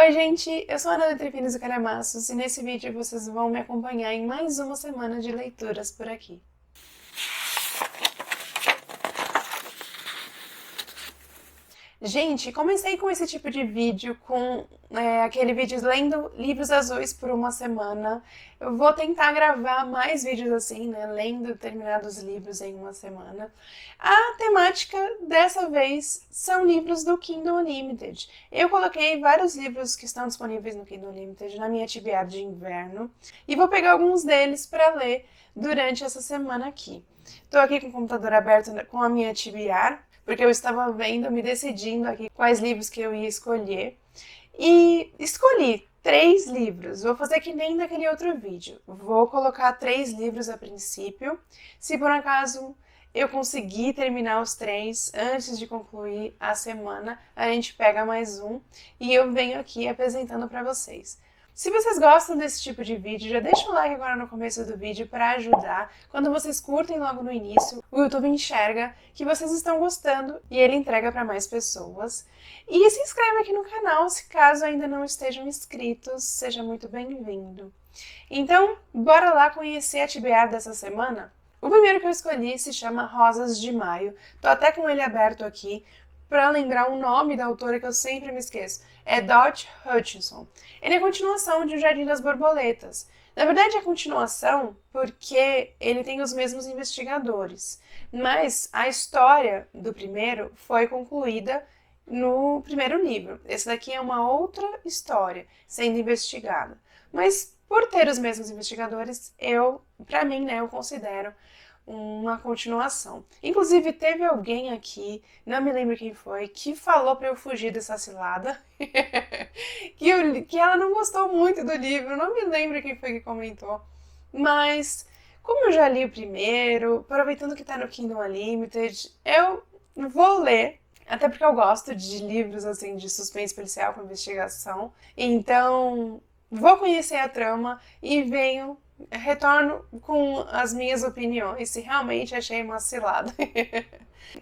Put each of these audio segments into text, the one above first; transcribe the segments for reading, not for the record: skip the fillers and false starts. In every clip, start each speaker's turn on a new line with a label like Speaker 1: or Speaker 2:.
Speaker 1: Oi, gente! Eu sou a Ana Trifines do Calhamaços e nesse vídeo vocês vão me acompanhar em mais uma semana de leituras por aqui. Gente, comecei com esse tipo de vídeo, com aquele vídeo lendo livros azuis por uma semana. Eu vou tentar gravar mais vídeos assim, né, lendo determinados livros em uma semana. A temática dessa vez são livros do Kindle Unlimited. Eu coloquei vários livros que estão disponíveis no Kindle Unlimited na minha TBR de inverno e vou pegar alguns deles para ler durante essa semana aqui. Estou aqui com o computador aberto com a minha TBR, porque eu estava vendo, me decidindo aqui quais livros que eu ia escolher. E escolhi 3 livros. Vou fazer que nem naquele outro vídeo. Vou colocar 3 livros a princípio. Se por acaso eu conseguir terminar os 3 antes de concluir a semana, a gente pega mais um e eu venho aqui apresentando para vocês. Se vocês gostam desse tipo de vídeo, já deixa o like agora no começo do vídeo para ajudar. Quando vocês curtem logo no início, o YouTube enxerga que vocês estão gostando e ele entrega para mais pessoas. E se inscreve aqui no canal se caso ainda não estejam inscritos, seja muito bem-vindo. Então, bora lá conhecer a TBR dessa semana? O primeiro que eu escolhi se chama Rosas de Maio. Tô até com ele aberto aqui para lembrar o nome da autora que eu sempre me esqueço. É Dot Hutchinson. Ele é a continuação de O Jardim das Borboletas. Na verdade, é a continuação porque ele tem os mesmos investigadores. Mas a história do primeiro foi concluída no primeiro livro. Esse daqui é uma outra história sendo investigada. Mas por ter os mesmos investigadores, para mim, né, eu considero uma continuação. Inclusive, teve alguém aqui, não me lembro quem foi, que falou para eu fugir dessa cilada, que ela não gostou muito do livro, não me lembro quem foi que comentou, mas como eu já li o primeiro, aproveitando que tá no Kindle Unlimited, eu vou ler, até porque eu gosto de livros assim de suspense policial com investigação, então vou conhecer a trama e retorno com as minhas opiniões se realmente achei uma cilada.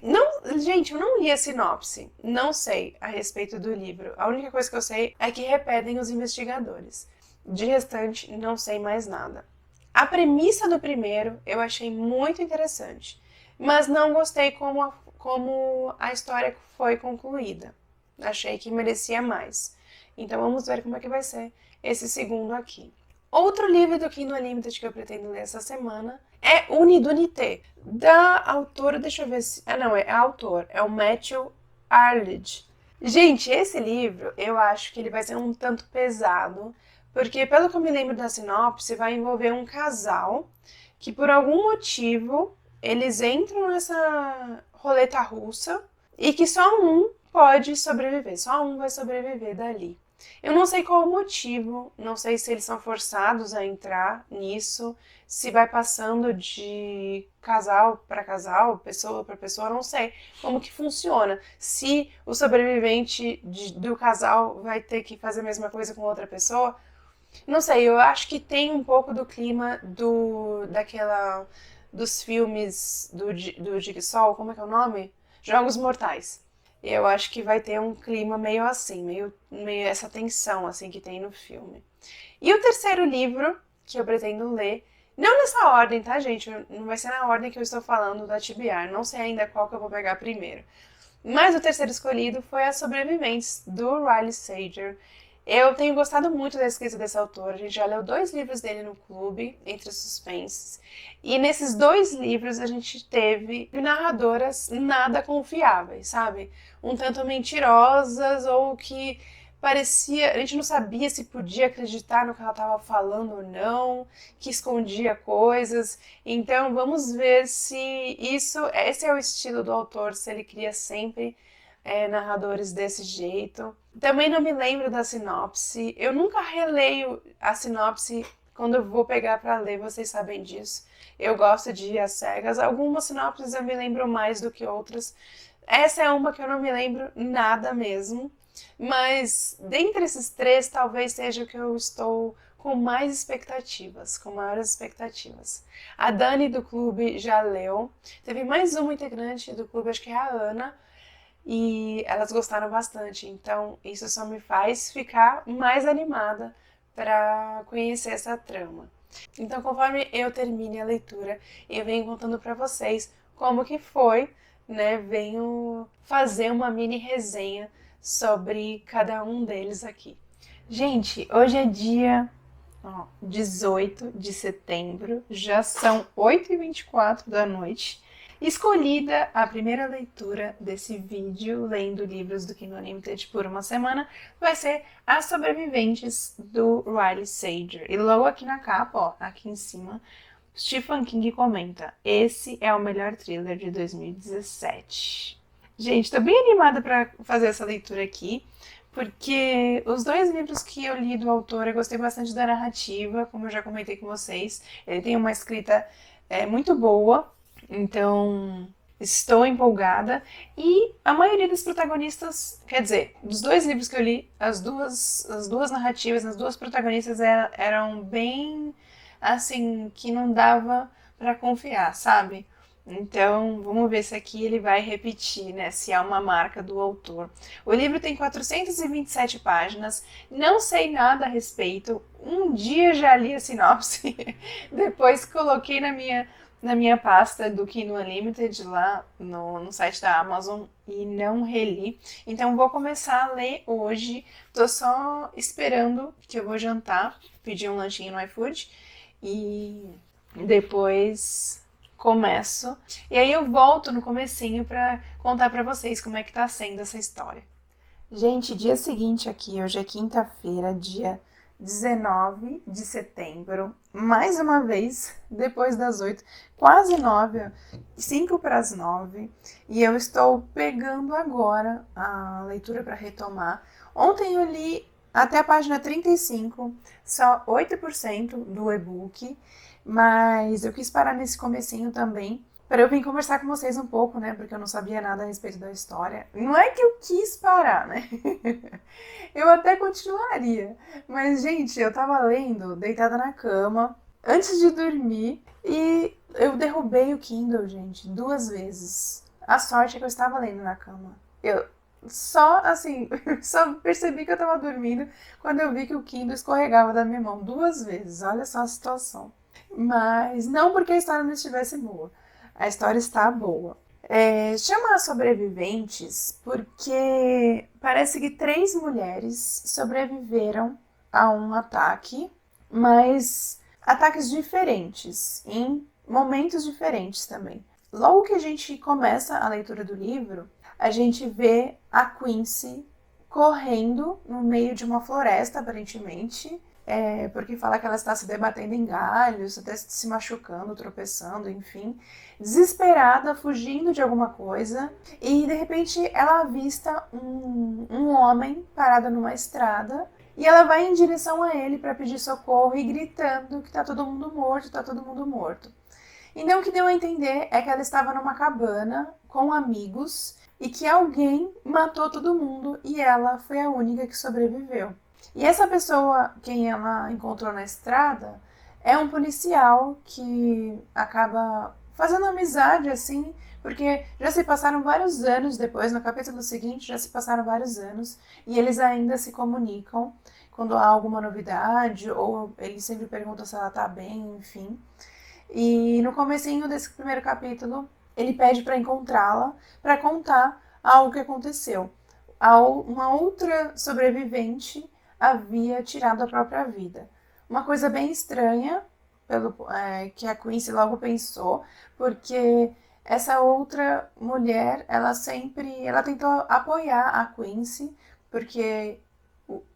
Speaker 1: Não, gente, eu não li a sinopse, não sei a respeito do livro. A única coisa que eu sei é que repetem os investigadores. De restante, não sei mais nada. A premissa do primeiro eu achei muito interessante, mas não gostei como a história foi concluída. Achei que merecia mais. Então vamos ver como é que vai ser esse segundo aqui. Outro livro do Kindle Unlimited que eu pretendo ler essa semana é Unidunité, da autora, deixa eu ver se... é autor, é o Matthew Arledge. Gente, esse livro eu acho que ele vai ser um tanto pesado, porque pelo que eu me lembro da sinopse, vai envolver um casal que por algum motivo eles entram nessa roleta russa e que só um pode sobreviver, só um vai sobreviver dali. Eu não sei qual o motivo, não sei se eles são forçados a entrar nisso, se vai passando de casal para casal, pessoa para pessoa, não sei como que funciona. Se o sobrevivente do casal vai ter que fazer a mesma coisa com outra pessoa, não sei, eu acho que tem um pouco do clima dos filmes do Jigsaw, como é que é o nome? Jogos Mortais. Eu acho que vai ter um clima meio assim, meio essa tensão assim que tem no filme. E o terceiro livro que eu pretendo ler, não nessa ordem, tá, gente? Não vai ser na ordem que eu estou falando da TBR, não sei ainda qual que eu vou pegar primeiro. Mas o terceiro escolhido foi As Sobreviventes, do Riley Sager. Eu tenho gostado muito da escrita desse autor, a gente já leu 2 livros dele no clube, entre os suspenses, e nesses 2 livros a gente teve narradoras nada confiáveis, sabe? Um tanto mentirosas ou que parecia, a gente não sabia se podia acreditar no que ela estava falando ou não, que escondia coisas. Então vamos ver se esse é o estilo do autor, se ele cria sempre narradores desse jeito. Também não me lembro da sinopse. Eu nunca releio a sinopse quando eu vou pegar para ler, vocês sabem disso. Eu gosto de ir às cegas. Algumas sinopses eu me lembro mais do que outras. Essa é uma que eu não me lembro nada mesmo. Mas dentre esses 3, talvez seja o que eu estou com mais expectativas, com maiores expectativas. A Dani do clube já leu. Teve mais uma integrante do clube, acho que é a Ana. e elas gostaram bastante. Então, isso só me faz ficar mais animada para conhecer essa trama. Então, conforme eu termine a leitura, eu venho contando para vocês como que foi, né? Venho fazer uma mini resenha sobre cada um deles aqui. Gente, hoje é dia 18 de setembro, já são 8h24 da noite. Escolhida a primeira leitura desse vídeo, lendo livros do Kindle Unlimited por uma semana, vai ser As Sobreviventes, do Riley Sager. E logo aqui na capa, ó, aqui em cima, Stephen King comenta: esse é o melhor thriller de 2017. Gente, tô bem animada para fazer essa leitura aqui, porque os dois livros que eu li do autor, eu gostei bastante da narrativa, como eu já comentei com vocês. Ele tem uma escrita muito boa, então estou empolgada. E a maioria dos protagonistas, quer dizer, dos dois livros que eu li, as duas narrativas, as duas protagonistas eram bem, assim, que não dava para confiar, sabe? Então, vamos ver se aqui ele vai repetir, né? Se é uma marca do autor. O livro tem 427 páginas, não sei nada a respeito. Um dia já li a sinopse, depois coloquei na minha pasta do Kindle Unlimited lá no site da Amazon e não reli. Então, vou começar a ler hoje. Tô só esperando que eu vou jantar, pedir um lanchinho no iFood e depois começo, e aí eu volto no comecinho para contar para vocês como é que tá sendo essa história. Gente, dia seguinte aqui, hoje é quinta-feira, dia 19 de setembro, mais uma vez, depois das 8, quase 9, 5 para as 9, e eu estou pegando agora a leitura para retomar. Ontem eu li até a página 35, só 8% do e-book, mas eu quis parar nesse comecinho também, para eu vir conversar com vocês um pouco, né, porque eu não sabia nada a respeito da história. Não é que eu quis parar, né, eu até continuaria, mas, gente, eu tava lendo deitada na cama, antes de dormir, e eu derrubei o Kindle, gente, 2 vezes. A sorte é que eu estava lendo na cama. Eu só, assim, só percebi que eu tava dormindo quando eu vi que o Kindle escorregava da minha mão 2 vezes. Olha só a situação. Mas não porque a história não estivesse boa. A história está boa. Chama As Sobreviventes porque parece que 3 mulheres sobreviveram a um ataque, mas ataques diferentes, em momentos diferentes também. Logo que a gente começa a leitura do livro, a gente vê a Quincy correndo no meio de uma floresta, aparentemente, porque fala que ela está se debatendo em galhos, até se machucando, tropeçando, enfim, desesperada, fugindo de alguma coisa, e de repente ela avista um homem parado numa estrada, e ela vai em direção a ele para pedir socorro e gritando que tá todo mundo morto, tá todo mundo morto. Então o que deu a entender é que ela estava numa cabana com amigos e que alguém matou todo mundo e ela foi a única que sobreviveu. E essa pessoa, quem ela encontrou na estrada, é um policial que acaba fazendo amizade, assim, porque já se passaram vários anos depois, no capítulo seguinte, já se passaram vários anos, e eles ainda se comunicam quando há alguma novidade, ou ele sempre pergunta se ela tá bem, enfim. E no comecinho desse primeiro capítulo, ele pede para encontrá-la, para contar algo que aconteceu. Uma outra sobrevivente havia tirado a própria vida. Uma coisa bem estranha, que a Quincy logo pensou, porque essa outra mulher, ela tentou apoiar a Quincy, porque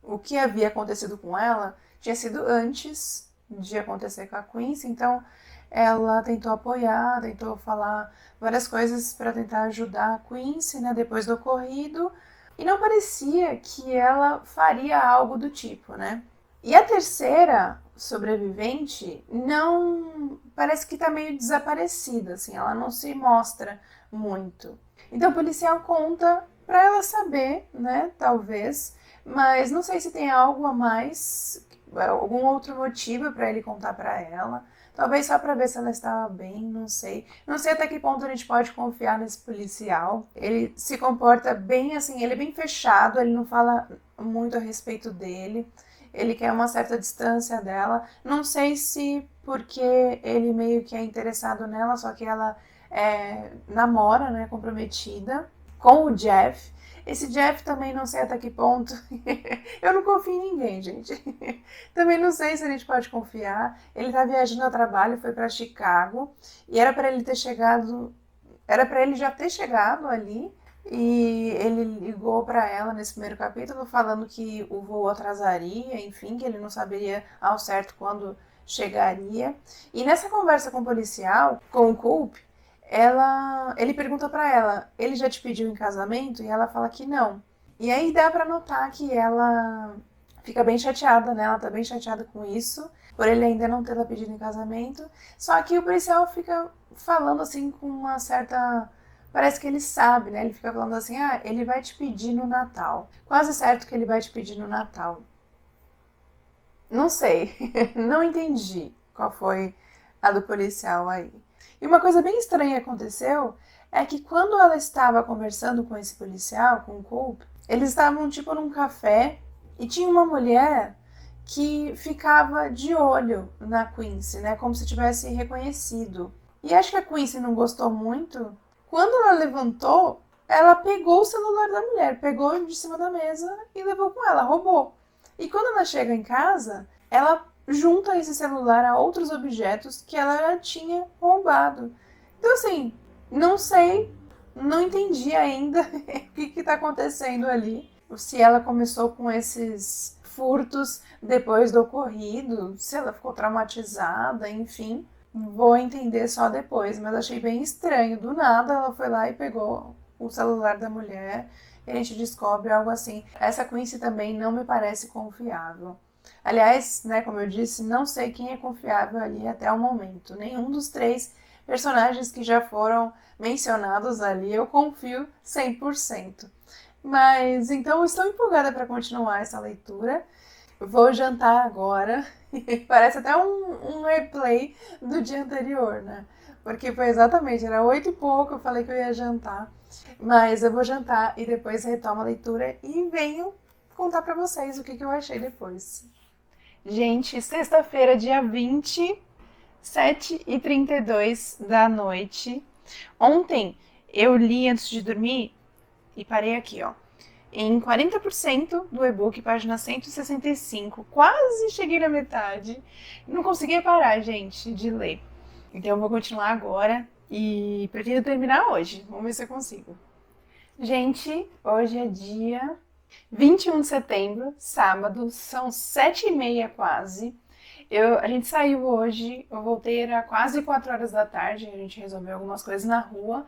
Speaker 1: o que havia acontecido com ela tinha sido antes de acontecer com a Quincy, então ela tentou apoiar, tentou falar várias coisas para tentar ajudar a Quincy, né, depois do ocorrido, e não parecia que ela faria algo do tipo, né? E a terceira sobrevivente não parece que tá meio desaparecida, assim, ela não se mostra muito. Então o policial conta para ela saber, né, talvez, mas não sei se tem algo a mais, algum outro motivo para ele contar para ela. Talvez só pra ver se ela estava bem, não sei. Não sei até que ponto a gente pode confiar nesse policial. Ele se comporta bem assim, ele é bem fechado, ele não fala muito a respeito dele. Ele quer uma certa distância dela. Não sei se porque ele meio que é interessado nela, só que ela namora, né, comprometida com o Jeff. Esse Jeff também não sei até que ponto. Eu não confio em ninguém, gente. Também não sei se a gente pode confiar. Ele tá viajando a trabalho, foi para Chicago e era para ele ter chegado, era para ele já ter chegado ali. E ele ligou para ela nesse primeiro capítulo falando que o voo atrasaria, enfim, que ele não saberia ao certo quando chegaria. E nessa conversa com o policial, com o Coop, ele pergunta pra ela, ele já te pediu em casamento? E ela fala que não. E aí dá pra notar que ela fica bem chateada, né? Ela tá bem chateada com isso, por ele ainda não tê-la pedido em casamento. Só que o policial fica falando assim com uma certa... Parece que ele sabe, né? Ele fica falando assim, ele vai te pedir no Natal. Quase certo que ele vai te pedir no Natal. Não sei, não entendi qual foi a do policial aí. E uma coisa bem estranha aconteceu é que quando ela estava conversando com esse policial, com o Coop, eles estavam tipo num café e tinha uma mulher que ficava de olho na Quincy, né? Como se tivesse reconhecido. E acho que a Quincy não gostou muito. Quando ela levantou, ela pegou o celular da mulher, pegou de cima da mesa e levou com ela, roubou. E quando ela chega em casa, ela junta esse celular a outros objetos que ela já tinha roubado. Então, assim, não sei, não entendi ainda o que está acontecendo ali. Se ela começou com esses furtos depois do ocorrido, se ela ficou traumatizada, enfim. Vou entender só depois, mas achei bem estranho. Do nada ela foi lá e pegou o celular da mulher e a gente descobre algo assim. Essa Quincy também não me parece confiável. Aliás, né, como eu disse, não sei quem é confiável ali até o momento. Nenhum dos 3 personagens que já foram mencionados ali eu confio 100%. Mas então estou empolgada para continuar essa leitura. Vou jantar agora. Parece até um replay do dia anterior, né? Porque foi exatamente, era 8 e pouco, eu falei que eu ia jantar. Mas eu vou jantar e depois retomo a leitura e venho contar pra vocês o que eu achei depois. Gente, sexta-feira, dia 20, 7h32 da noite. Ontem eu li antes de dormir e parei aqui, ó. Em 40% do e-book, página 165. Quase cheguei na metade. Não conseguia parar, gente, de ler. Então eu vou continuar agora e pretendo terminar hoje. Vamos ver se eu consigo. Gente, hoje é dia 21 de setembro, sábado, são 7h30 quase. A gente saiu hoje, eu voltei, era quase 4 horas da tarde, a gente resolveu algumas coisas na rua.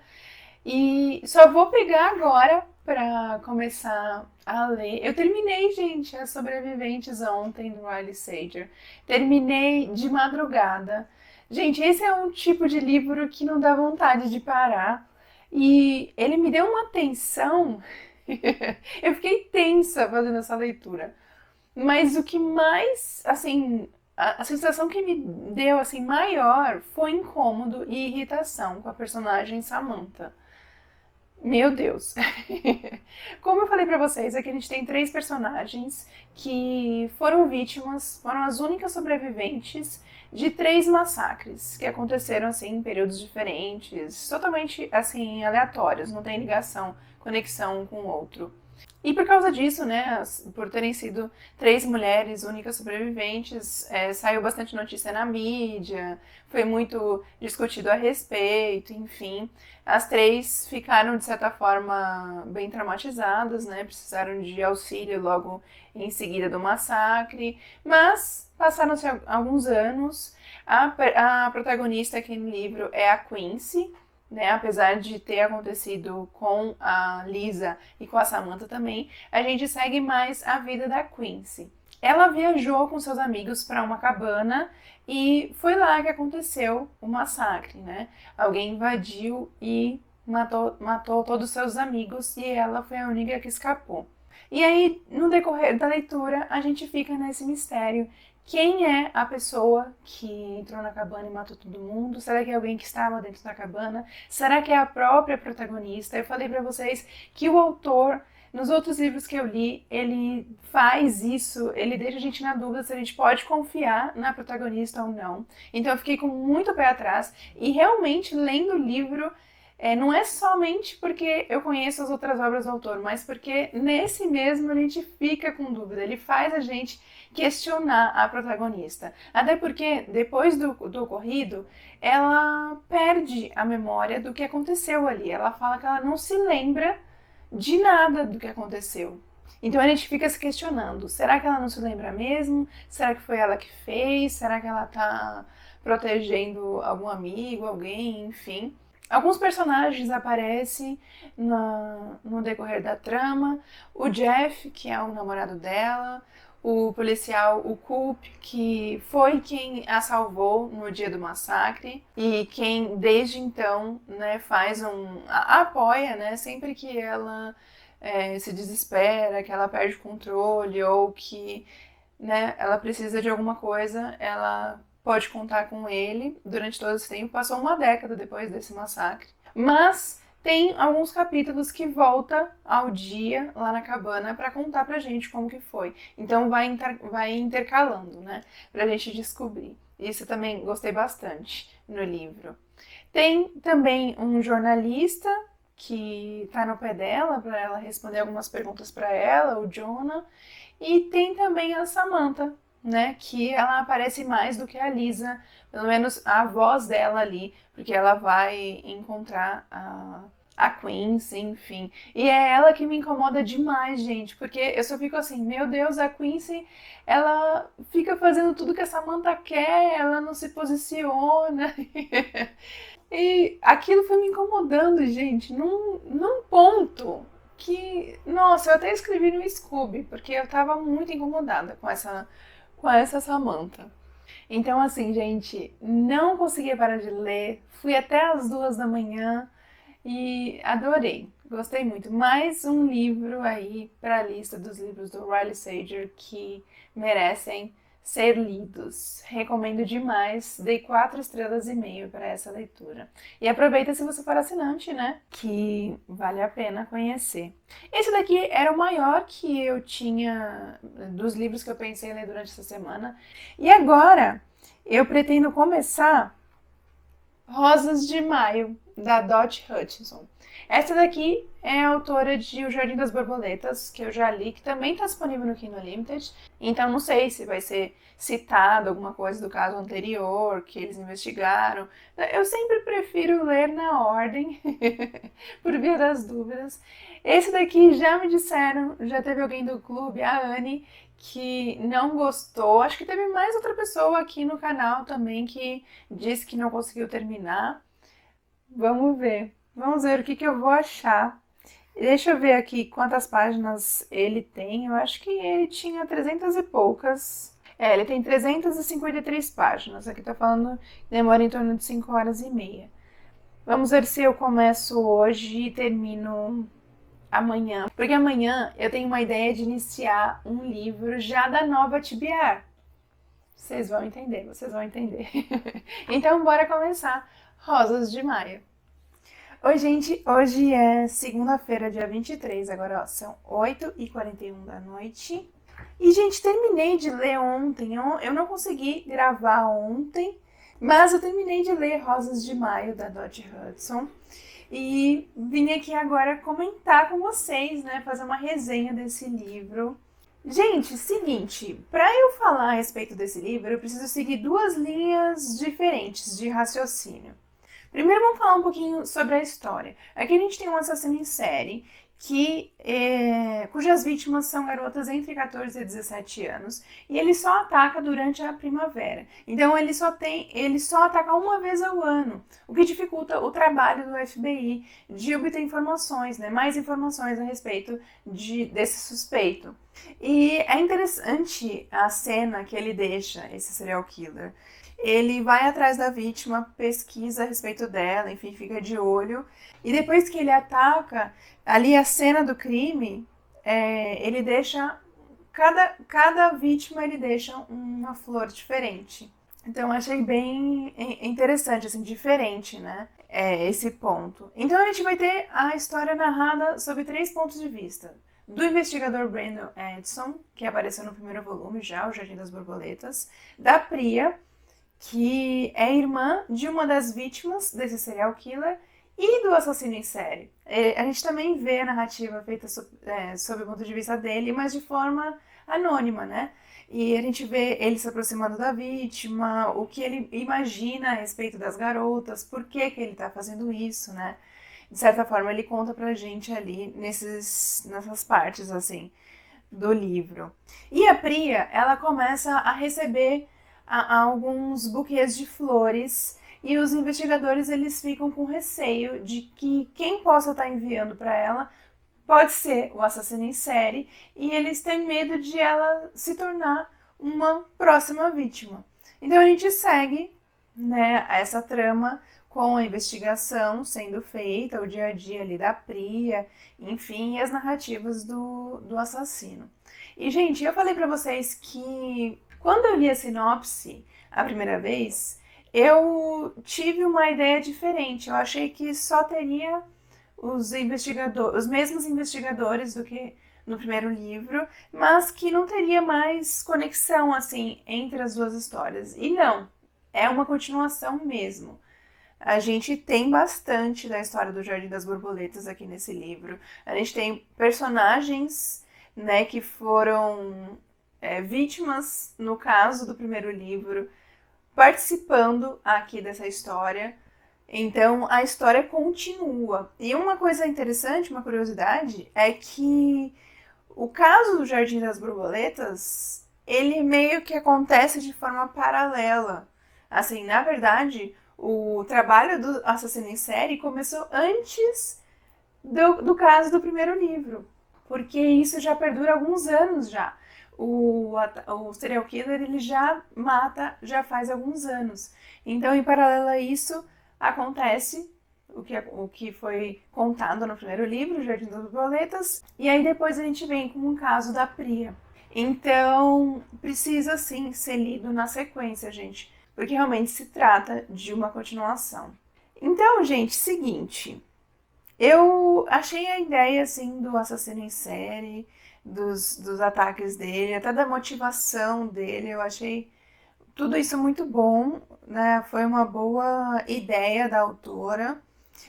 Speaker 1: E só vou pegar agora para começar a ler. Eu terminei, gente, As Sobreviventes ontem do Riley Sager. Terminei de madrugada. Gente, esse é um tipo de livro que não dá vontade de parar. E ele me deu uma tensão. Eu fiquei tensa fazendo essa leitura. Mas o que mais, assim, a sensação que me deu, assim, maior foi incômodo e irritação com a personagem Samantha. Meu Deus! Como eu falei pra vocês, aqui a gente tem 3 personagens que foram vítimas, foram as únicas sobreviventes de 3 massacres que aconteceram assim em períodos diferentes, totalmente assim aleatórios, não tem ligação, conexão um com o outro. E por causa disso, né, por terem sido 3 mulheres únicas sobreviventes, saiu bastante notícia na mídia, foi muito discutido a respeito, enfim. As 3 ficaram, de certa forma, bem traumatizadas, né, precisaram de auxílio logo em seguida do massacre, mas passaram-se alguns anos. A protagonista aqui no livro é a Quincy, né, apesar de ter acontecido com a Lisa e com a Samantha também, a gente segue mais a vida da Quincy. Ela viajou com seus amigos para uma cabana e foi lá que aconteceu o massacre, né? Alguém invadiu e matou todos os seus amigos e ela foi a única que escapou. E aí, no decorrer da leitura, a gente fica nesse mistério. Quem é a pessoa que entrou na cabana e matou todo mundo? Será que é alguém que estava dentro da cabana? Será que é a própria protagonista? Eu falei pra vocês que o autor, nos outros livros que eu li, ele faz isso, ele deixa a gente na dúvida se a gente pode confiar na protagonista ou não. Então eu fiquei com muito pé atrás e realmente lendo o livro, não é somente porque eu conheço as outras obras do autor, mas porque nesse mesmo a gente fica com dúvida, ele faz a gente questionar a protagonista. Até porque depois do ocorrido, ela perde a memória do que aconteceu ali. Ela fala que ela não se lembra de nada do que aconteceu. Então a gente fica se questionando, será que ela não se lembra mesmo? Será que foi ela que fez? Será que ela tá protegendo algum amigo, alguém, enfim? Alguns personagens aparecem no decorrer da trama. O Jeff, que é o namorado dela, o policial, o Coop, que foi quem a salvou no dia do massacre e quem desde então, né, apoia, né, sempre que ela se desespera, que ela perde o controle ou que, né, ela precisa de alguma coisa, ela pode contar com ele durante todo esse tempo. Passou uma década depois desse massacre. Mas tem alguns capítulos que volta ao dia lá na cabana para contar pra gente como que foi. Então vai intercalando, né? Pra gente descobrir. Isso também gostei bastante no livro. Tem também um jornalista que tá no pé dela para ela responder algumas perguntas para ela, o Jonah. E tem também a Samantha, né, que ela aparece mais do que a Lisa, pelo menos a voz dela ali, porque ela vai encontrar a Quincy, enfim. E é ela que me incomoda demais, gente, porque eu só fico assim, meu Deus, a Quincy, ela fica fazendo tudo que a Samantha quer, ela não se posiciona. E aquilo foi me incomodando, gente, num ponto que, nossa, eu até escrevi no Scooby, porque eu tava muito incomodada com essa Samantha. Então, assim, gente, não consegui parar de ler, fui até as 2 da manhã e adorei, gostei muito. Mais um livro aí para a lista dos livros do Riley Sager que merecem ser lidos. Recomendo demais, dei 4,5 estrelas para essa leitura. E aproveita se você for assinante, né? Que vale a pena conhecer. Esse daqui era o maior que eu tinha dos livros que eu pensei em ler durante essa semana. E agora eu pretendo começar Rosas de Maio, da Dot Hutchinson. Essa daqui é a autora de O Jardim das Borboletas, que eu já li, que também está disponível no Kindle Unlimited. Então não sei se vai ser citado alguma coisa do caso anterior, que eles investigaram. Eu sempre prefiro ler na ordem, por via das dúvidas. Esse daqui já me disseram, já teve alguém do clube, a Anne, que não gostou. Acho que teve mais outra pessoa aqui no canal também que disse que não conseguiu terminar. Vamos ver. Vamos ver o que eu vou achar. Deixa eu ver aqui quantas páginas ele tem. Eu acho que ele tinha 300 e poucas. Ele tem 353 páginas. Aqui tá falando que demora em torno de 5 horas e meia. Vamos ver se eu começo hoje e termino amanhã. Porque amanhã eu tenho uma ideia de iniciar um livro já da nova TBR. Vocês vão entender, vocês vão entender. Então, bora começar. Rosas de Maio. Oi, gente. Hoje é segunda-feira, dia 23. Agora, ó, são 8h41 da noite. E, gente, terminei de ler ontem. Eu não consegui gravar ontem, mas eu terminei de ler Rosas de Maio, da Dot Hudson. E vim aqui agora comentar com vocês, né? Fazer uma resenha desse livro. Gente, seguinte, para eu falar a respeito desse livro, eu preciso seguir 2 linhas diferentes de raciocínio. Primeiro vamos falar um pouquinho sobre a história. Aqui a gente tem um assassino em série cujas vítimas são garotas entre 14 e 17 anos e ele só ataca durante a primavera. Então ele só ataca uma vez ao ano, o que dificulta o trabalho do FBI de obter informações, né, mais informações a respeito desse suspeito. E é interessante a cena que ele deixa, esse serial killer. Ele vai atrás da vítima, pesquisa a respeito dela, enfim, fica de olho. E depois que ele ataca, ali a cena do crime ele deixa... Cada vítima ele deixa uma flor diferente. Então eu achei bem interessante, assim, diferente, né? Esse ponto. Então a gente vai ter a história narrada sob 3 pontos de vista. Do investigador Brandon Edson, que apareceu no primeiro volume já, O Jardim das Borboletas. Da Priya, que é irmã de uma das vítimas desse serial killer e do assassino em série. A gente também vê a narrativa feita sob o ponto de vista dele, mas de forma anônima, né? E a gente vê ele se aproximando da vítima, o que ele imagina a respeito das garotas, por que ele tá fazendo isso, né? De certa forma, ele conta pra gente ali nessas partes, assim, do livro. E a Priya, ela começa a receber alguns buquês de flores e os investigadores, eles ficam com receio de que quem possa estar enviando para ela pode ser o assassino em série e eles têm medo de ela se tornar uma próxima vítima. Então a gente segue, né, essa trama com a investigação sendo feita, o dia a dia ali da Priya, enfim, e as narrativas do assassino. E, gente, eu falei pra vocês que quando eu li a sinopse a primeira vez, eu tive uma ideia diferente. Eu achei que só teria os mesmos investigadores do que no primeiro livro, mas que não teria mais conexão, assim, entre as duas histórias. E não, é uma continuação mesmo. A gente tem bastante da história do Jardim das Borboletas aqui nesse livro. A gente tem personagens, né, que foram vítimas, no caso do primeiro livro, participando aqui dessa história. Então, a história continua. E uma coisa interessante, uma curiosidade, é que o caso do Jardim das Borboletas, ele meio que acontece de forma paralela. Assim, na verdade, o trabalho do assassino em série começou antes do caso do primeiro livro, porque isso já perdura alguns anos já. O serial killer, ele já mata já faz alguns anos. Então, em paralelo a isso, acontece o que foi contado no primeiro livro, O Jardim das Borboletas, e aí depois a gente vem com o caso da Priya. Então, precisa sim ser lido na sequência, gente, porque realmente se trata de uma continuação. Então, gente, seguinte, eu achei a ideia, assim, do assassino em série, dos ataques dele, até da motivação dele, eu achei tudo isso muito bom, né? Foi uma boa ideia da autora.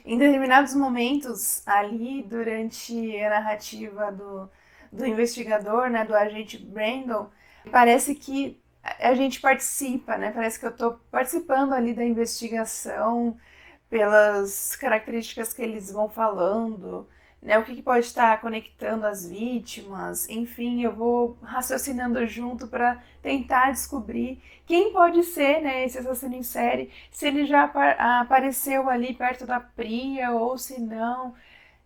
Speaker 1: Em determinados momentos ali, durante a narrativa do investigador, né, do agente Brandon, parece que a gente participa, né? Parece que eu estou participando ali da investigação pelas características que eles vão falando, né? O que pode estar conectando as vítimas, enfim, eu vou raciocinando junto para tentar descobrir quem pode ser, né, esse assassino em série, se ele já apareceu ali perto da Priya ou se não,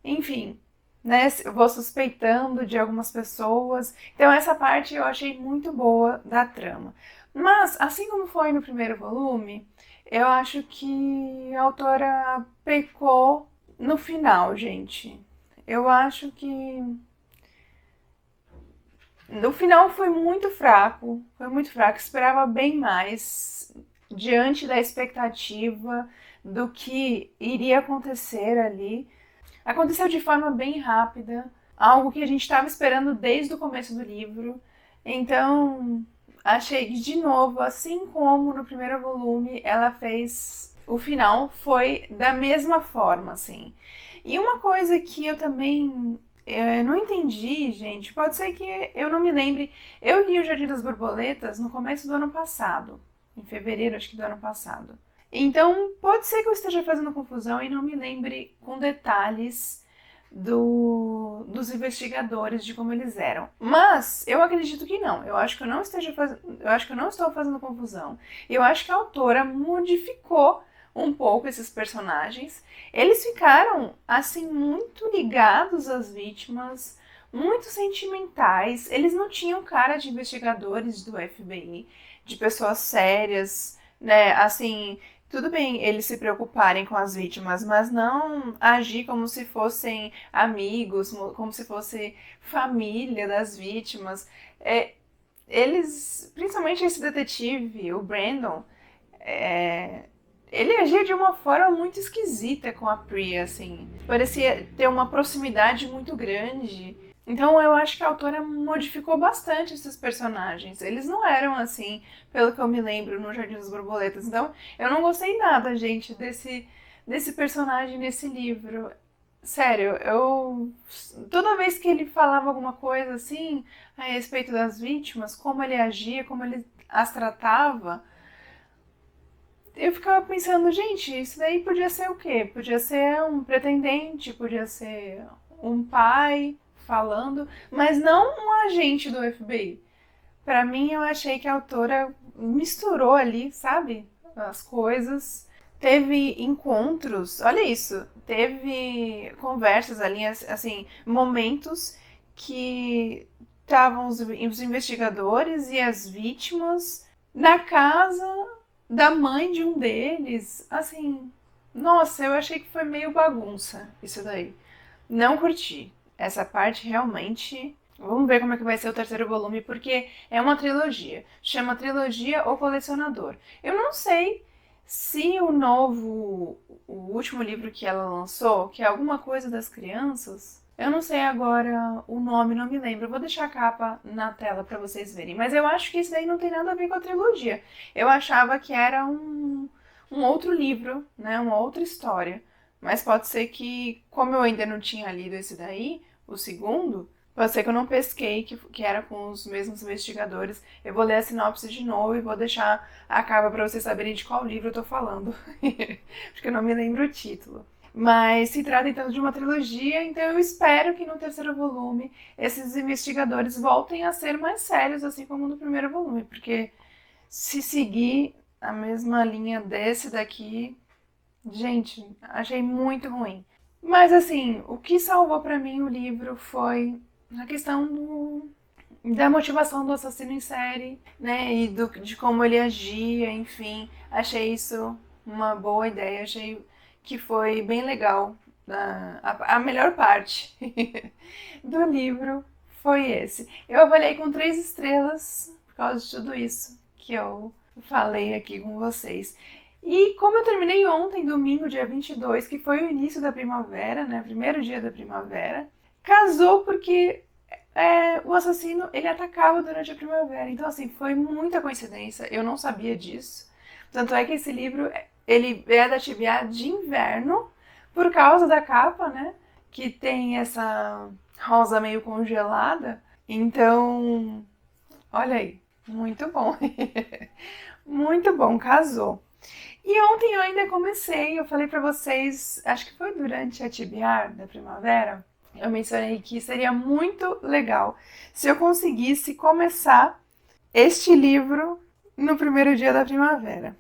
Speaker 1: enfim, né? Eu vou suspeitando de algumas pessoas. Então essa parte eu achei muito boa da trama. Mas, assim como foi no primeiro volume, eu acho que a autora pecou no final, gente. Eu acho que no final foi muito fraco, esperava bem mais diante da expectativa do que iria acontecer ali. Aconteceu de forma bem rápida, algo que a gente estava esperando desde o começo do livro. Então, achei que, de novo, assim como no primeiro volume, ela fez... O final foi da mesma forma, assim. E uma coisa que eu também não entendi, gente, pode ser que eu não me lembre. Eu li O Jardim das Borboletas no começo do ano passado, em fevereiro, acho que do ano passado. Então, pode ser que eu esteja fazendo confusão e não me lembre com detalhes dos investigadores, de como eles eram. Mas eu acredito que não. Eu acho que eu não estou fazendo confusão. Eu acho que a autora modificou um pouco esses personagens. Eles ficaram, assim, muito ligados às vítimas, muito sentimentais. Eles não tinham cara de investigadores do FBI, de pessoas sérias, né? Assim, tudo bem eles se preocuparem com as vítimas, mas não agir como se fossem amigos, como se fosse família das vítimas. Eles, principalmente esse detetive, o Brandon, ele agia de uma forma muito esquisita com a Priya, assim. Parecia ter uma proximidade muito grande. Então eu acho que a autora modificou bastante esses personagens. Eles não eram assim, pelo que eu me lembro, no Jardim das Borboletas. Então eu não gostei nada, gente, desse personagem nesse livro. Sério, toda vez que ele falava alguma coisa assim, a respeito das vítimas, como ele agia, como ele as tratava, eu ficava pensando, gente, isso daí podia ser o quê? Podia ser um pretendente, podia ser um pai falando, mas não um agente do FBI. Pra mim, eu achei que a autora misturou ali, sabe? As coisas. Teve encontros, olha isso, teve conversas ali, assim, momentos que estavam os investigadores e as vítimas na casa da mãe de um deles. Assim, nossa, eu achei que foi meio bagunça isso daí. Não curti. Essa parte realmente. Vamos ver como é que vai ser o terceiro volume, porque é uma trilogia. Chama Trilogia O Colecionador. Eu não sei se o último livro que ela lançou, que é alguma coisa das crianças, eu não sei agora o nome, não me lembro. Eu vou deixar a capa na tela para vocês verem. Mas eu acho que isso daí não tem nada a ver com a trilogia. Eu achava que era um outro livro, né? Uma outra história. Mas pode ser que, como eu ainda não tinha lido esse daí, o segundo, pode ser que eu não pesquei que era com os mesmos investigadores. Eu vou ler a sinopse de novo e vou deixar a capa para vocês saberem de qual livro eu tô falando. Porque eu não me lembro o título. Mas se trata então de uma trilogia, então eu espero que no terceiro volume esses investigadores voltem a ser mais sérios, assim como no primeiro volume. Porque se seguir a mesma linha desse daqui, gente, achei muito ruim. Mas assim, o que salvou pra mim o livro foi a questão da motivação do assassino em série, né? E de como ele agia, enfim. Achei isso uma boa ideia, achei que foi bem legal. A melhor parte do livro foi esse. Eu avaliei com 3 estrelas por causa de tudo isso que eu falei aqui com vocês. E como eu terminei ontem, domingo, dia 22, que foi o início da primavera, né? Primeiro dia da primavera, casou porque o assassino, ele atacava durante a primavera. Então, assim, foi muita coincidência. Eu não sabia disso. Tanto é que esse livro, ele é da TBA de inverno, por causa da capa, né? Que tem essa rosa meio congelada. Então, olha aí, muito bom. Muito bom, casou. E ontem eu ainda comecei, eu falei pra vocês, acho que foi durante a TBR da primavera, eu mencionei que seria muito legal se eu conseguisse começar este livro no primeiro dia da primavera.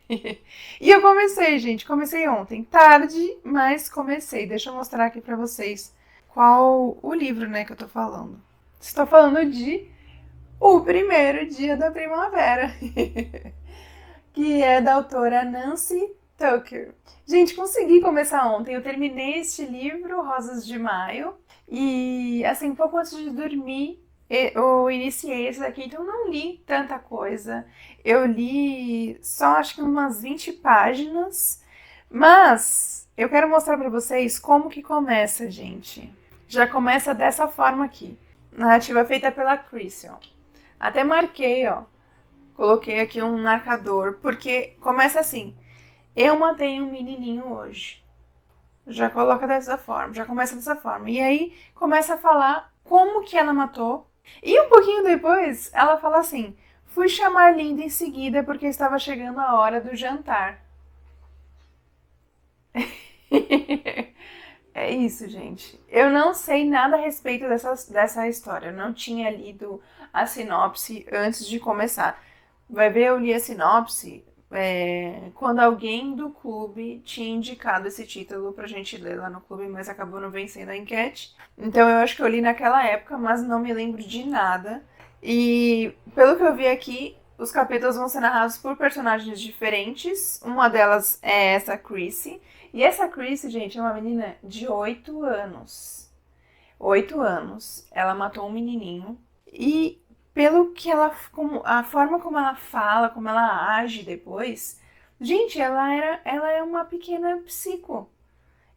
Speaker 1: E eu comecei, gente, comecei ontem, tarde, mas comecei. Deixa eu mostrar aqui pra vocês qual o livro, né, que eu tô falando. Estou falando de O Primeiro Dia da Primavera. Que é da autora Nancy Tucker. Gente, consegui começar ontem. Eu terminei este livro, Rosas de Maio, e assim, um pouco antes de dormir, eu iniciei esse daqui, então não li tanta coisa. Eu li só acho que umas 20 páginas, mas eu quero mostrar pra vocês como que começa, gente. Já começa dessa forma aqui. Narrativa feita pela Christian. Até marquei, ó. Coloquei aqui um marcador, porque começa assim. Eu matei um menininho hoje. Já coloca dessa forma, já começa dessa forma. E aí começa a falar como que ela matou. E um pouquinho depois, ela fala assim: fui chamar Linda em seguida porque estava chegando a hora do jantar. É isso, gente. Eu não sei nada a respeito dessa história. Eu não tinha lido a sinopse antes de começar. Vai ver, eu li a sinopse quando alguém do clube tinha indicado esse título pra gente ler lá no clube, mas acabou não vencendo a enquete. Então eu acho que eu li naquela época, mas não me lembro de nada. E pelo que eu vi aqui, Os capítulos vão ser narrados por personagens diferentes. Uma delas é essa Chrissy. E essa Chrissy, gente, é uma menina de 8 anos. 8 anos. Ela matou um menininho. E pelo que ela... a forma como ela fala, como ela age depois... Gente, ela é uma pequena psico.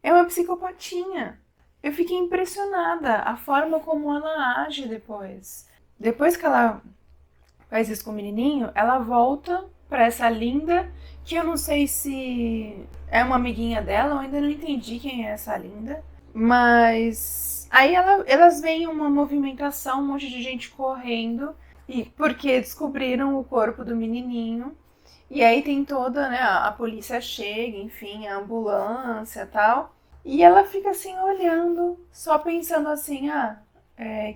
Speaker 1: É uma psicopatinha. Eu fiquei impressionada. A forma como ela age depois. Depois que ela faz isso com o menininho, ela volta pra essa Linda, que eu não sei se é uma amiguinha dela, eu ainda não entendi quem é essa Linda. Mas aí elas veem uma movimentação, um monte de gente correndo, e porque descobriram o corpo do menininho. E aí tem toda, né, a polícia chega, enfim, a ambulância e tal. E ela fica assim olhando, só pensando assim,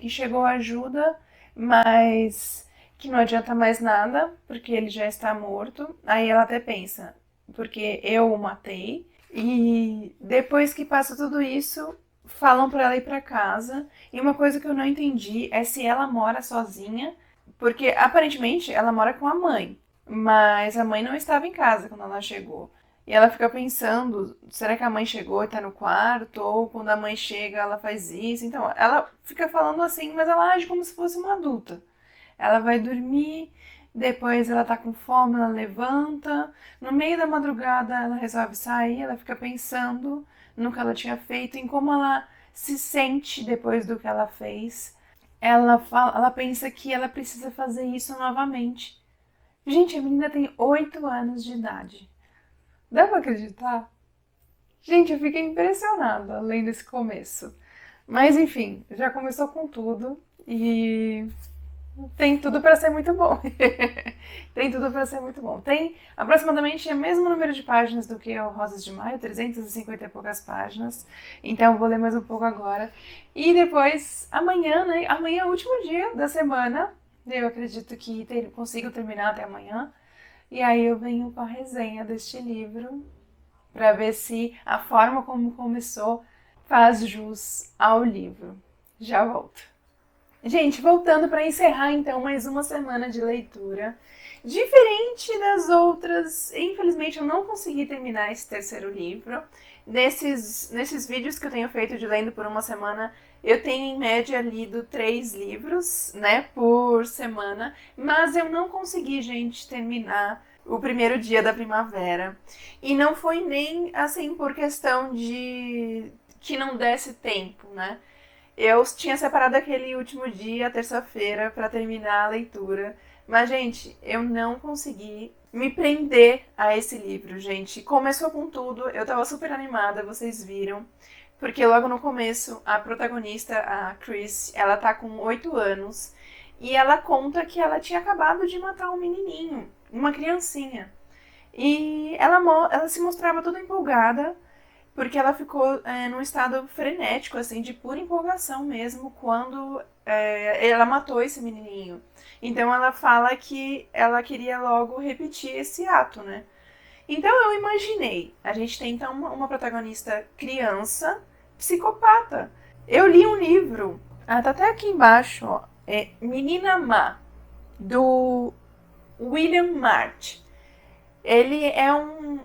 Speaker 1: que chegou ajuda, mas que não adianta mais nada, porque ele já está morto. Aí ela até pensa, porque eu o matei. E depois que passa tudo isso, falam para ela ir para casa. E uma coisa que eu não entendi é se ela mora sozinha, porque aparentemente ela mora com a mãe, mas a mãe não estava em casa quando ela chegou. E ela fica pensando, será que a mãe chegou e tá no quarto? Ou quando a mãe chega ela faz isso? Então, ela fica falando assim, mas ela age como se fosse uma adulta. Ela vai dormir, depois ela tá com fome, ela levanta. No meio da madrugada ela resolve sair, ela fica pensando no que ela tinha feito, em como ela se sente depois do que ela fez. Ela pensa que ela precisa fazer isso novamente. Gente, a menina tem 8 anos de idade. Dá pra acreditar? Gente, eu fiquei impressionada lendo esse começo. Mas enfim, já começou com tudo e tem tudo pra ser muito bom. Tem tudo pra ser muito bom. Tem aproximadamente o mesmo número de páginas do que o Rosas de Maio, 350 e poucas páginas. Então eu vou ler mais um pouco agora. E depois, amanhã, né? Amanhã é o último dia da semana. Eu acredito que consigo terminar até amanhã. E aí eu venho com a resenha deste livro para ver se a forma como começou faz jus ao livro. Já volto. Gente, voltando para encerrar então mais uma semana de leitura. Diferente das outras, infelizmente eu não consegui terminar esse terceiro livro. Nesses vídeos que eu tenho feito de lendo por uma semana, eu tenho em média lido 3 livros, né, por semana, mas eu não consegui, gente, terminar o primeiro dia da primavera. E não foi nem assim por questão de que não desse tempo, né? Eu tinha separado aquele último dia, terça-feira, para terminar a leitura. Mas, gente, eu não consegui me prender a esse livro, gente. Começou com tudo, eu tava super animada, vocês viram. Porque logo no começo, a protagonista, a Chris, ela tá com 8 anos. E ela conta que ela tinha acabado de matar um menininho, uma criancinha. E ela se mostrava toda empolgada, porque ela ficou num estado frenético, assim, de pura empolgação mesmo, quando ela matou esse menininho. Então ela fala que ela queria logo repetir esse ato, né? Então eu imaginei, a gente tem então uma protagonista criança, psicopata. Eu li um livro, tá até aqui embaixo, ó, Menina Má, do William March. Ele é um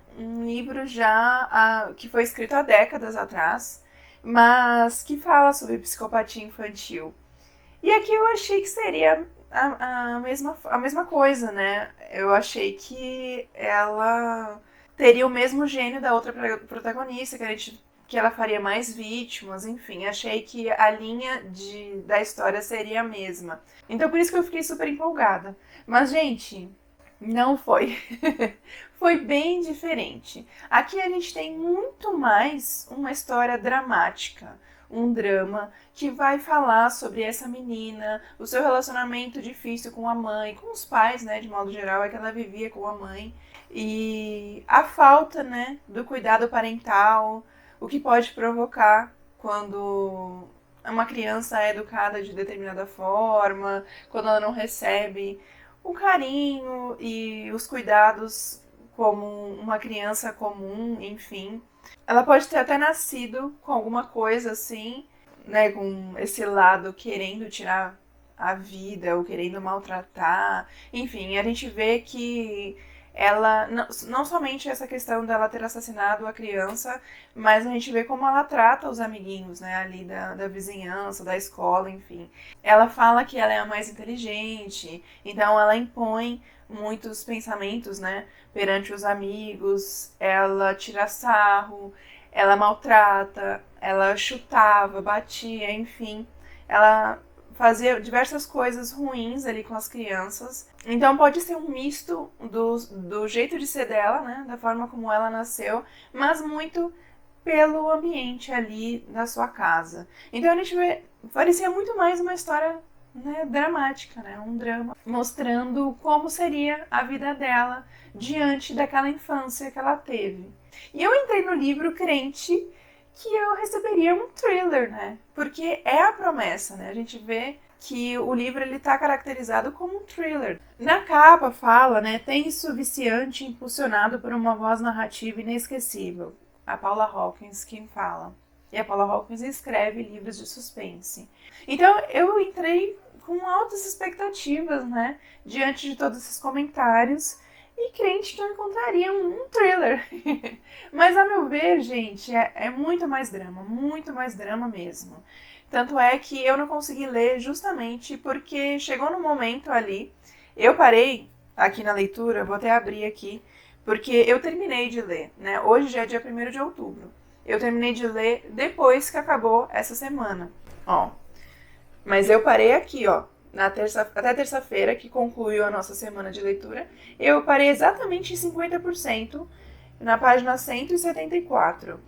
Speaker 1: livro já que foi escrito há décadas atrás, mas que fala sobre psicopatia infantil. E aqui eu achei que seria a mesma coisa, né? Eu achei que ela teria o mesmo gênio da outra protagonista, que ela faria mais vítimas, enfim. Achei que a linha da história seria a mesma. Então por isso que eu fiquei super empolgada. Mas, gente, não foi. Foi bem diferente. Aqui a gente tem muito mais uma história dramática, um drama que vai falar sobre essa menina, o seu relacionamento difícil com a mãe, com os pais, né, de modo geral, é que ela vivia com a mãe, e a falta, né, do cuidado parental, o que pode provocar quando uma criança é educada de determinada forma, quando ela não recebe o carinho e os cuidados como uma criança comum, enfim. Ela pode ter até nascido com alguma coisa assim, né, com esse lado querendo tirar a vida ou querendo maltratar. Enfim, a gente vê que ela, não somente essa questão dela ter assassinado a criança, mas a gente vê como ela trata os amiguinhos, né, ali da vizinhança, da escola, enfim. Ela fala que ela é a mais inteligente, então ela impõe muitos pensamentos, né, perante os amigos, ela tira sarro, ela maltrata, ela chutava, batia, enfim. Ela fazia diversas coisas ruins ali com as crianças. Então pode ser um misto do jeito de ser dela, né, da forma como ela nasceu, mas muito pelo ambiente ali da sua casa. Então a gente vê, parecia muito mais uma história, né, dramática, né, um drama, mostrando como seria a vida dela diante daquela infância que ela teve. E eu entrei no livro crente que eu receberia um thriller, né? Porque é a promessa, né? A gente vê que o livro ele tá caracterizado como um thriller. Na capa fala, né, tenso, viciante, impulsionado por uma voz narrativa inesquecível. A Paula Hawkins quem fala. E a Paula Hawkins escreve livros de suspense. Então eu entrei com altas expectativas, né, diante de todos esses comentários e crente que eu encontraria um thriller. Mas a meu ver, gente, é muito mais drama mesmo. Tanto é que eu não consegui ler justamente porque chegou no momento ali, eu parei aqui na leitura, vou até abrir aqui, porque eu terminei de ler, né? Hoje já é dia 1º de outubro. Eu terminei de ler depois que acabou essa semana, ó. Mas eu parei aqui, ó, até terça-feira, que concluiu a nossa semana de leitura, eu parei exatamente em 50%, na página 174.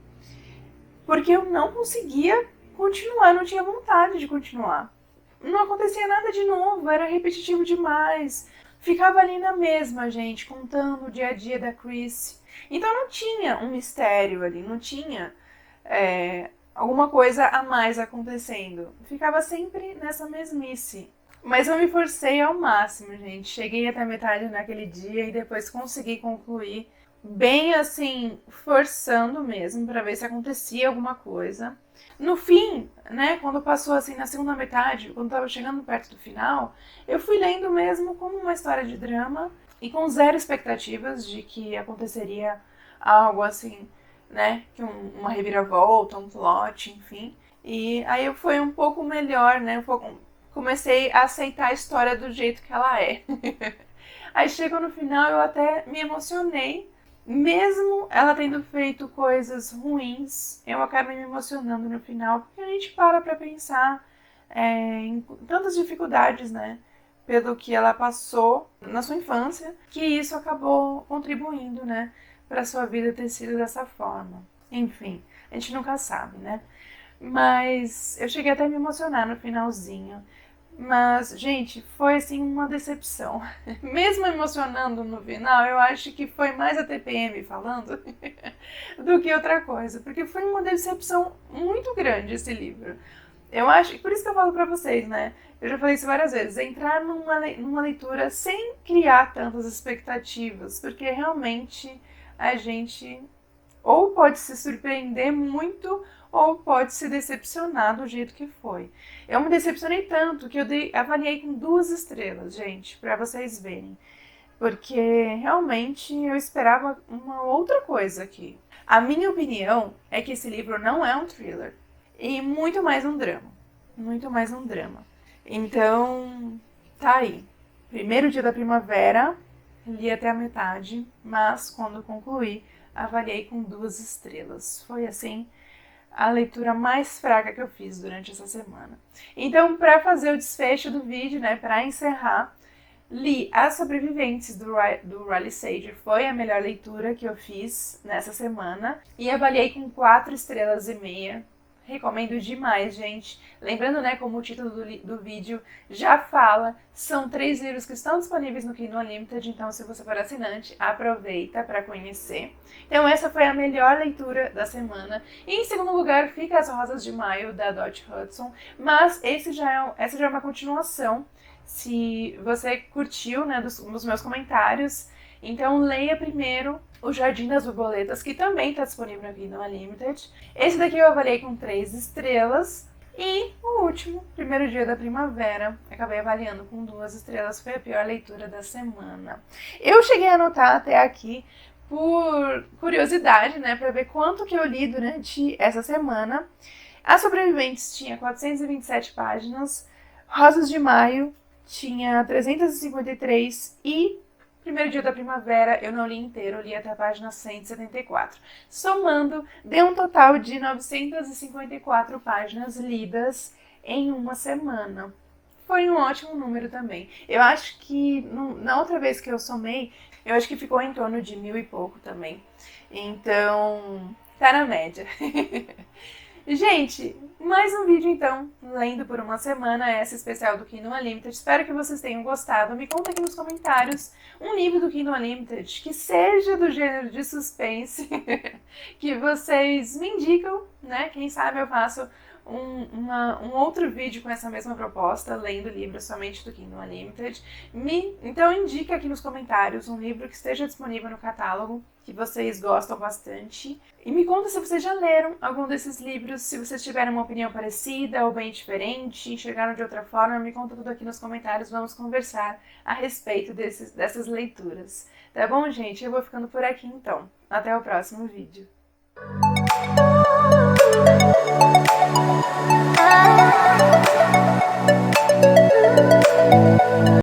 Speaker 1: Porque eu não conseguia continuar, não tinha vontade de continuar. Não acontecia nada de novo, era repetitivo demais. Ficava ali na mesma, gente, contando o dia a dia da Chris. Então não tinha um mistério ali, não tinha alguma coisa a mais acontecendo. Ficava sempre nessa mesmice. Mas eu me forcei ao máximo, gente. Cheguei até a metade naquele dia e depois consegui concluir bem assim, forçando mesmo, para ver se acontecia alguma coisa. No fim, né, quando passou assim na segunda metade, quando estava chegando perto do final, eu fui lendo mesmo como uma história de drama e com zero expectativas de que aconteceria algo assim, né, que uma reviravolta, um plot, enfim. E aí foi um pouco melhor, né, comecei a aceitar a história do jeito que ela é. Aí chegou no final, eu até me emocionei. Mesmo ela tendo feito coisas ruins, eu acabei me emocionando no final, porque a gente para pra pensar em tantas dificuldades, né, pelo que ela passou na sua infância, que isso acabou contribuindo, né, pra sua vida ter sido dessa forma. Enfim, a gente nunca sabe, né? Mas eu cheguei até a me emocionar no finalzinho. Mas, gente, foi assim uma decepção. Mesmo emocionando no final, eu acho que foi mais a TPM falando do que outra coisa, porque foi uma decepção muito grande esse livro. Eu acho, por isso que eu falo pra vocês, né? Eu já falei isso várias vezes, entrar numa leitura sem criar tantas expectativas, porque realmente a gente ou pode se surpreender muito ou pode se decepcionar do jeito que foi. Eu me decepcionei tanto que eu avaliei com 2 estrelas, gente, para vocês verem. Porque realmente eu esperava uma outra coisa aqui. A minha opinião é que esse livro não é um thriller. E muito mais um drama. Muito mais um drama. Então, tá aí. Primeiro dia da primavera, li até a metade, mas quando concluí, avaliei com 2 estrelas. Foi assim a leitura mais fraca que eu fiz durante essa semana. Então, para fazer o desfecho do vídeo, né, para encerrar, li As Sobreviventes do Riley Sager. Foi a melhor leitura que eu fiz nessa semana e avaliei com 4 estrelas e meia. Recomendo demais, gente. Lembrando, né, como o título do vídeo já fala, são 3 livros que estão disponíveis no Kindle Unlimited, então se você for assinante, aproveita para conhecer. Então essa foi a melhor leitura da semana. E em segundo lugar fica As Rosas de Maio, da Dot Hudson, mas essa já é uma continuação. Se você curtiu, né, dos meus comentários, então leia primeiro O Jardim das Borboletas, que também está disponível aqui no Unlimited. Esse daqui eu avaliei com 3 estrelas. E o último, Primeiro Dia da Primavera, acabei avaliando com 2 estrelas, foi a pior leitura da semana. Eu cheguei a anotar até aqui por curiosidade, né, para ver quanto que eu li durante essa semana. As Sobreviventes tinha 427 páginas, Rosas de Maio tinha 353 e Primeiro Dia da Primavera eu não li inteiro, eu li até a página 174. Somando, deu um total de 954 páginas lidas em uma semana. Foi um ótimo número também. Eu acho que na outra vez que eu somei, eu acho que ficou em torno de 1000 e pouco também. Então, tá na média. Gente, mais um vídeo então, lendo por uma semana, essa especial do Kindle Unlimited. Espero que vocês tenham gostado. Me conta aqui nos comentários um livro do Kindle Unlimited que seja do gênero de suspense, que vocês me indicam, né? Quem sabe eu faço um outro vídeo com essa mesma proposta, lendo livros somente do Kindle Unlimited. Então indica aqui nos comentários um livro que esteja disponível no catálogo, que vocês gostam bastante. E me conta se vocês já leram algum desses livros, se vocês tiveram uma opinião parecida ou bem diferente, enxergaram de outra forma, me conta tudo aqui nos comentários, vamos conversar a respeito dessas leituras. Tá bom, gente? Eu vou ficando por aqui então. Até o próximo vídeo.